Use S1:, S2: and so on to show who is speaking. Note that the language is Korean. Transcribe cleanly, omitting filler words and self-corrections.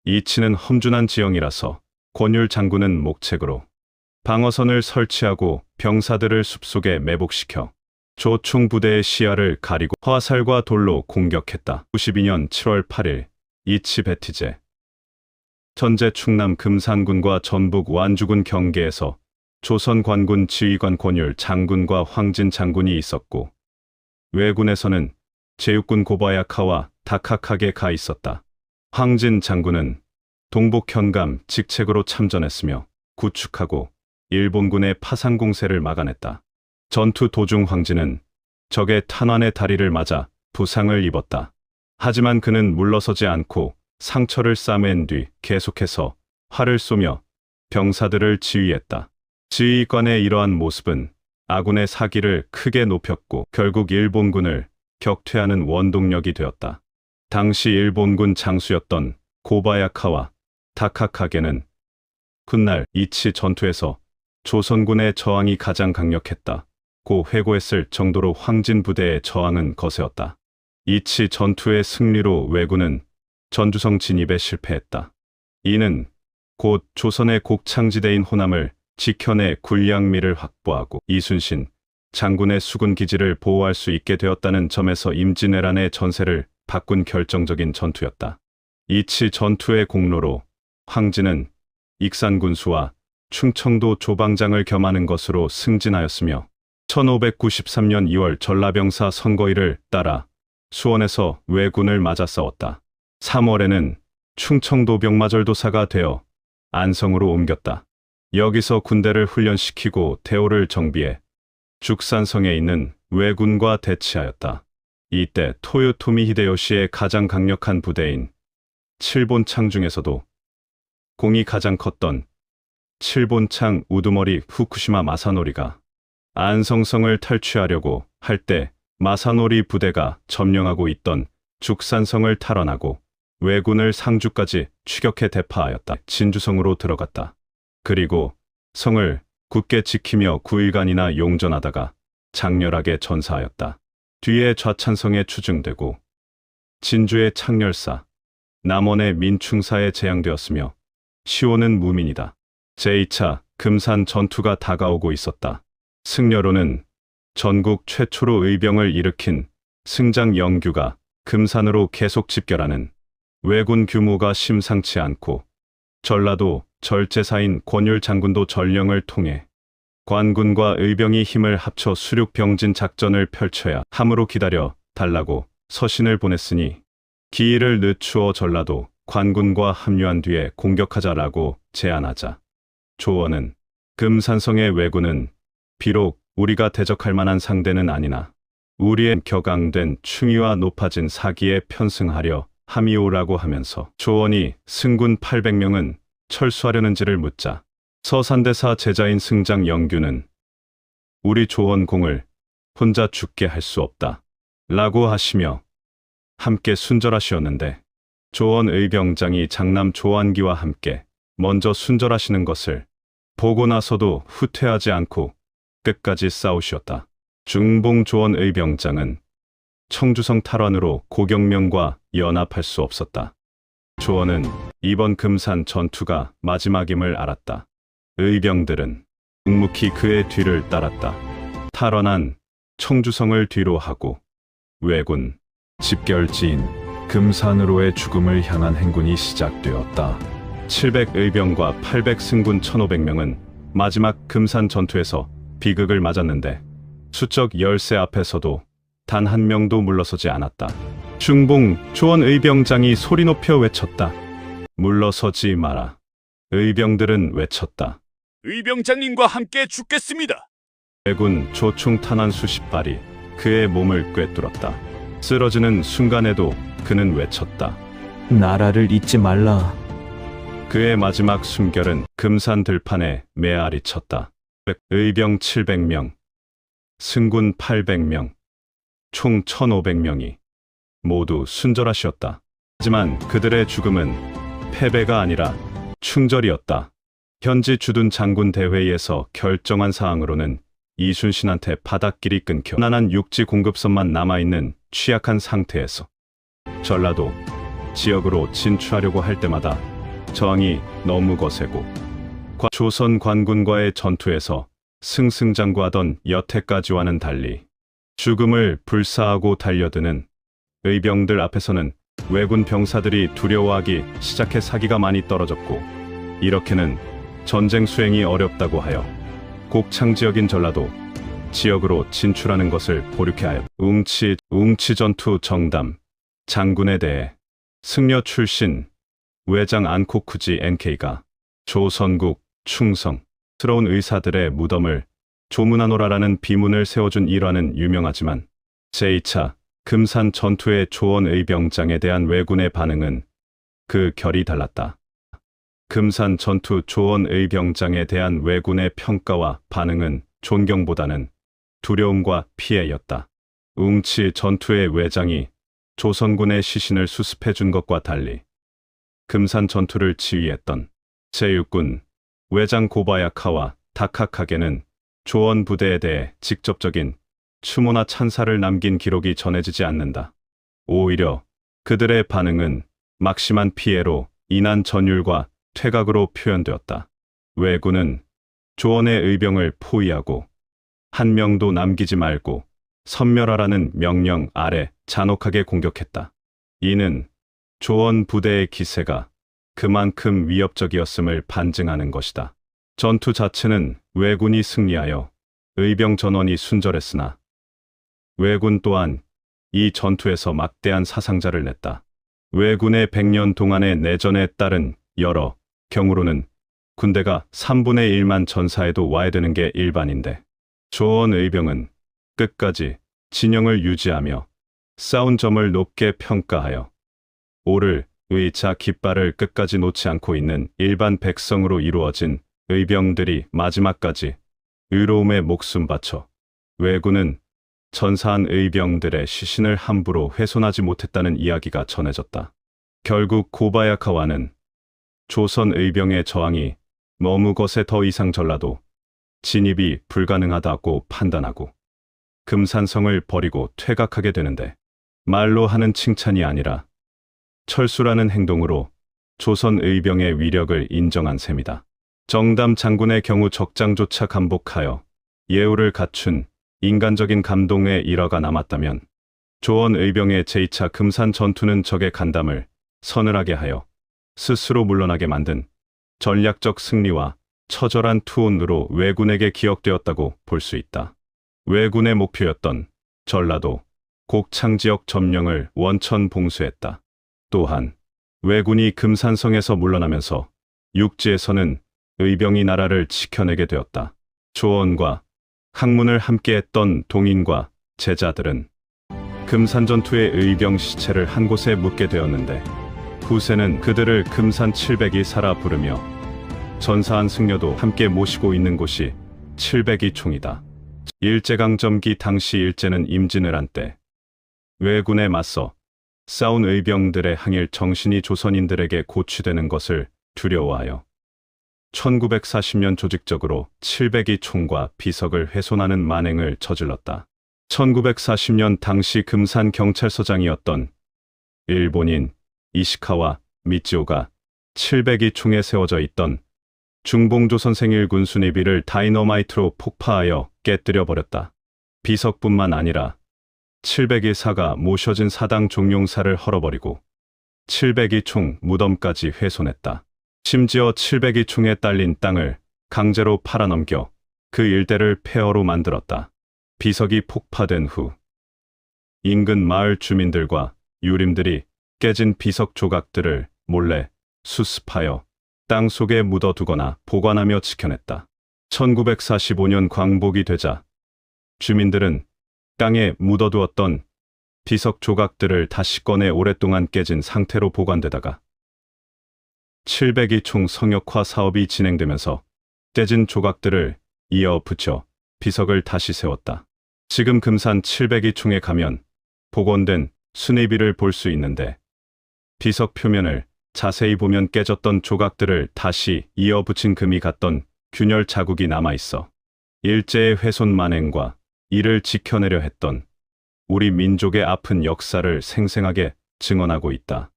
S1: 이치는 험준한 지형이라서 권율 장군은 목책으로 방어선을 설치하고 병사들을 숲속에 매복시켜 조총 부대의 시야를 가리고 화살과 돌로 공격했다. 92년 7월 8일 이치 배티제 전제 충남 금산군과 전북 완주군 경계에서 조선 관군 지휘관 권율 장군과 황진 장군이 있었고 왜군에서는 제육군 고바야카와 다카카게 가 있었다. 황진 장군은 동북 현감 직책으로 참전했으며 구축하고 일본군의 파상 공세를 막아냈다. 전투 도중 황진은 적의 탄환의 다리를 맞아 부상을 입었다. 하지만 그는 물러서지 않고 상처를 싸맨 뒤 계속해서 활을 쏘며 병사들을 지휘했다. 지휘관의 이러한 모습은 아군의 사기를 크게 높였고 결국 일본군을 격퇴하는 원동력이 되었다. 당시 일본군 장수였던 고바야카와 다카카게는 훗날 이치 전투에서 조선군의 저항이 가장 강력했다고 회고했을 정도로 황진 부대의 저항은 거세었다. 이치 전투의 승리로 왜군은 전주성 진입에 실패했다. 이는 곧 조선의 곡창지대인 호남을 지켜내 군량미를 확보하고 이순신 장군의 수군 기지를 보호할 수 있게 되었다는 점에서 임진왜란의 전세를 바꾼 결정적인 전투였다. 이치 전투의 공로로 황진은 익산군수와 충청도 조방장을 겸하는 것으로 승진하였으며 1593년 2월 전라병사 선거일을 따라 수원에서 왜군을 맞아 싸웠다. 3월에는 충청도 병마절도사가 되어 안성으로 옮겼다. 여기서 군대를 훈련시키고 대오를 정비해 죽산성에 있는 왜군과 대치하였다. 이때 토요토미 히데요시의 가장 강력한 부대인 칠본창 중에서도 공이 가장 컸던 칠본창 우두머리 후쿠시마 마사노리가 안성성을 탈취하려고 할 때 마사노리 부대가 점령하고 있던 죽산성을 탈환하고 왜군을 상주까지 추격해 대파하였다. 진주성으로 들어갔다. 그리고 성을 굳게 지키며 9일간이나 용전하다가 장렬하게 전사하였다. 뒤에 좌찬성에 추증되고 진주의 창렬사, 남원의 민충사에 재앙되었으며 시호는 무민이다. 제2차 금산 전투가 다가오고 있었다. 승려로는 전국 최초로 의병을 일으킨 승장 영규가 금산으로 계속 집결하는 왜군 규모가 심상치 않고 전라도 절제사인 권율 장군도 전령을 통해 관군과 의병이 힘을 합쳐 수륙병진 작전을 펼쳐야 함으로 기다려 달라고 서신을 보냈으니 기일을 늦추어 전라도 관군과 합류한 뒤에 공격하자라고 제안하자 조원은 금산성의 왜군은 비록 우리가 대적할 만한 상대는 아니나 우리의 격앙된 충의와 높아진 사기에 편승하려 함이오라고 하면서 조원이 승군 800명은 철수하려는지를 묻자 서산대사 제자인 승장 영규는 우리 조원공을 혼자 죽게 할 수 없다 라고 하시며 함께 순절하시었는데 조원 의병장이 장남 조안기와 함께 먼저 순절하시는 것을 보고 나서도 후퇴하지 않고 끝까지 싸우셨다. 중봉 조원 의병장은 청주성 탈환으로 고경명과 연합할 수 없었다. 조원은 이번 금산 전투가 마지막임을 알았다. 의병들은 묵묵히 그의 뒤를 따랐다. 탈환한 청주성을 뒤로 하고 왜군 집결지인 금산으로의 죽음을 향한 행군이 시작되었다. 700 의병과 800 승군 1500명은 마지막 금산 전투에서 비극을 맞았는데 수적 열세 앞에서도 단 한 명도 물러서지 않았다. 중봉 조원 의병장이 소리 높여 외쳤다. 물러서지 마라. 의병들은 외쳤다.
S2: 의병장님과 함께 죽겠습니다.
S1: 왜군 조충 탄환 수십 발이 그의 몸을 꿰뚫었다. 쓰러지는 순간에도 그는 외쳤다.
S3: 나라를 잊지 말라.
S1: 그의 마지막 숨결은 금산 들판에 메아리 쳤다. 의병 700명, 승군 800명, 총 1500명이 모두 순절하셨다. 하지만 그들의 죽음은 패배가 아니라 충절이었다. 현지 주둔 장군 대회의에서 결정한 사항으로는 이순신한테 바닷길이 끊겨 가난한 육지 공급선만 남아있는 취약한 상태에서 전라도 지역으로 진출하려고 할 때마다 저항이 너무 거세고 조선 관군과의 전투에서 승승장구하던 여태까지와는 달리 죽음을 불사하고 달려드는 의병들 앞에서는 왜군 병사들이 두려워하기 시작해 사기가 많이 떨어졌고, 이렇게는 전쟁 수행이 어렵다고 하여 곡창 지역인 전라도 지역으로 진출하는 것을 보류케하였다. 웅치 전투 정담 장군에 대해 승려 출신 외장 안코쿠지 NK가 조선국 충성스러운 의사들의 무덤을 조문하노라라는 비문을 세워준 일화는 유명하지만, 제2차 금산 전투의 조원 의병장에 대한 왜군의 반응은 그 결이 달랐다. 금산 전투 조원 의병장에 대한 왜군의 평가와 반응은 존경보다는 두려움과 피해였다. 웅치 전투의 왜장이 조선군의 시신을 수습해 준 것과 달리 금산 전투를 지휘했던 제6군 왜장 고바야카와 다카카게는 조원 부대에 대해 직접적인 추모나 찬사를 남긴 기록이 전해지지 않는다. 오히려 그들의 반응은 막심한 피해로 인한 전율과 퇴각으로 표현되었다. 왜군은 조원의 의병을 포위하고 한 명도 남기지 말고 섬멸하라는 명령 아래 잔혹하게 공격했다. 이는 조원 부대의 기세가 그만큼 위협적이었음을 반증하는 것이다. 전투 자체는 왜군이 승리하여 의병 전원이 순절했으나 왜군 또한 이 전투에서 막대한 사상자를 냈다. 왜군의 100년 동안의 내전에 따른 여러 경우로는 군대가 3분의 1만 전사해도 와야 되는 게 일반인데, 조원 의병은 끝까지 진영을 유지하며 싸운 점을 높게 평가하여 오를 의자 깃발을 끝까지 놓지 않고 있는 일반 백성으로 이루어진 의병들이 마지막까지 의로움에 목숨 바쳐 왜군은 전사한 의병들의 시신을 함부로 훼손하지 못했다는 이야기가 전해졌다. 결국 고바야카와는 조선 의병의 저항이 너무 거세 더 이상 전라도 진입이 불가능하다고 판단하고 금산성을 버리고 퇴각하게 되는데, 말로 하는 칭찬이 아니라 철수라는 행동으로 조선 의병의 위력을 인정한 셈이다. 정담 장군의 경우 적장조차 감복하여 예우를 갖춘 인간적인 감동의 일화가 남았다면, 조원 의병의 제2차 금산 전투는 적의 간담을 서늘하게 하여 스스로 물러나게 만든 전략적 승리와 처절한 투혼으로 왜군에게 기억되었다고 볼 수 있다. 왜군의 목표였던 전라도 곡창 지역 점령을 원천 봉쇄했다. 또한 왜군이 금산성에서 물러나면서 육지에서는 의병이 나라를 지켜내게 되었다. 조원과 학문을 함께했던 동인과 제자들은 금산전투의 의병 시체를 한 곳에 묻게 되었는데, 후세는 그들을 금산 702사라 부르며 전사한 승려도 함께 모시고 있는 곳이 702총이다. 일제강점기 당시 일제는 임진을 한 때 왜군에 맞서 싸운 의병들의 항일 정신이 조선인들에게 고취되는 것을 두려워하여 1940년 조직적으로 702총과 비석을 훼손하는 만행을 저질렀다. 1940년 당시 금산 경찰서장이었던 일본인 이시카와 미치오가 702총에 세워져 있던 중봉조선 생일군 순위비를 다이너마이트로 폭파하여 깨뜨려 버렸다. 비석뿐만 아니라 702사가 모셔진 사당 종용사를 헐어버리고 702총 무덤까지 훼손했다. 심지어 702총에 딸린 땅을 강제로 팔아넘겨 그 일대를 폐허로 만들었다. 비석이 폭파된 후 인근 마을 주민들과 유림들이 깨진 비석 조각들을 몰래 수습하여 땅 속에 묻어두거나 보관하며 지켜냈다. 1945년 광복이 되자 주민들은 땅에 묻어두었던 비석 조각들을 다시 꺼내 오랫동안 깨진 상태로 보관되다가 702총 성역화 사업이 진행되면서 떼진 조각들을 이어 붙여 비석을 다시 세웠다. 지금 금산 702총에 가면 복원된 순위비를 볼 수 있는데, 비석 표면을 자세히 보면 깨졌던 조각들을 다시 이어 붙인 금이 갔던 균열 자국이 남아있어 일제의 훼손 만행과 이를 지켜내려 했던 우리 민족의 아픈 역사를 생생하게 증언하고 있다.